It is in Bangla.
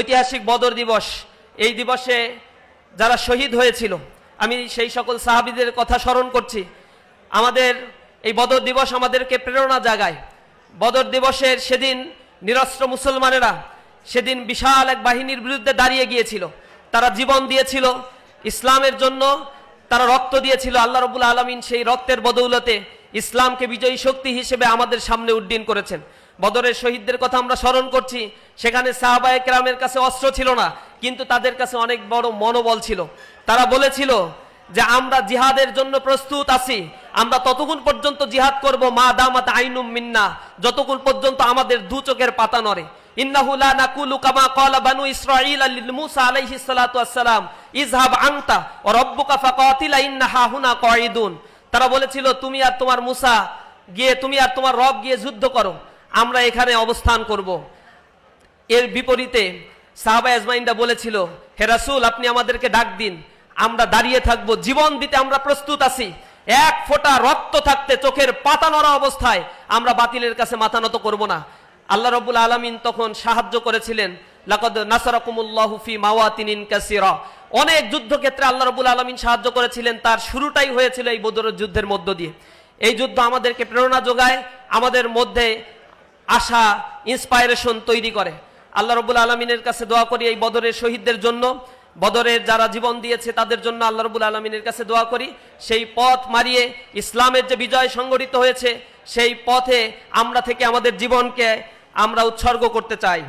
ঐতিহাসিক বদর দিবস, এই দিবসে যারা শহীদ হয়েছিল, আমি সেই সকল সাহাবীদের কথা স্মরণ করছি। আমাদের এই বদর দিবস আমাদেরকে প্রেরণা জাগায়। বদর দিবসের সেদিন নিরস্ত্র মুসলমানেরা সেদিন বিশাল এক বাহিনীর বিরুদ্ধে দাঁড়িয়ে গিয়েছিল। তারা জীবন দিয়েছিল ইসলামের জন্য, তারা রক্ত দিয়েছিল। আল্লাহ রাব্বুল আলামিন সেই রক্তের বদৌলতে ইসলামকে বিজয়ী শক্তি হিসেবে আমাদের সামনে উড্ডীন করেছেন। বদরের শহীদদের কথা আমরা স্মরণ করছি। সেখানে সাহাবায়ে কেরামের কাছে অস্ত্র ছিল না, কিন্তু তাদের কাছে অনেক বড় মনোবল ছিল। তারা বলেছিল যে আমরা জিহাদের জন্য প্রস্তুত আছি, আমরা ততক্ষণ পর্যন্ত জিহাদ করব মা দামাত আইনুম মিন্না, যতক্ষণ পর্যন্ত আমাদের দু চোখের পাতা নড়ে। ইন্নাহু লা নাকুলু কামা ক্বালা বানু ইসরাঈল লিল মূসা আলাইহিস সালাতু ওয়াস সালাম ইযহাব আনতা ওয়া রাব্বুকা ফাকাতিলা ইন্না হাহুনা কাঈদুন। তারা বলেছিল তুমি আর তোমার মূসা গিয়ে, তুমি আর তোমার রব গিয়ে যুদ্ধ করো, আমরা এখানে অবস্থান করব। এর বিপরীতে সাহাবা আজমাইনরা বলেছিল, হে রাসূল আপনি আমাদেরকে ডাক দিন, আমরা দাঁড়িয়ে থাকব, জীবন দিতে আমরা প্রস্তুত আছি। এক ফোঁটা রক্ত থাকতে চোখের পাতা নড়া অবস্থায় আমরা বাতিলের কাছে মাথা নত করব না। আল্লাহ রাব্বুল আলামিন তখন সাহায্য করেছিলেন। লাকাদ নাসারাকুমুল্লাহু ফি মাওয়াতিনিন কাসীরা, অনেক যুদ্ধক্ষেত্রে আল্লাহ রাব্বুল আলামিন সাহায্য করেছিলেন। তার শুরুটাই হয়েছিল এই বদরের যুদ্ধের মধ্য দিয়ে। এই যুদ্ধ আমাদেরকে প্রেরণা যোগায়, আমাদের মধ্যে আশা, ইন্সপায়ারেশন তৈরি করে। আল্লাহ রাব্বুল আলামিনের কাছে দোয়া করি এই বদরের শহীদদের জন্য, বদরের যারা জীবন দিয়েছে তাদের জন্য আল্লাহ রাব্বুল আলামিনের কাছে দোয়া করি। সেই পথ মারিয়ে ইসলামের যে বিজয় সংগঠিত হয়েছে, সেই পথে আমরা থেকে আমাদের জীবনকে আমরা উৎসর্গ করতে চাই।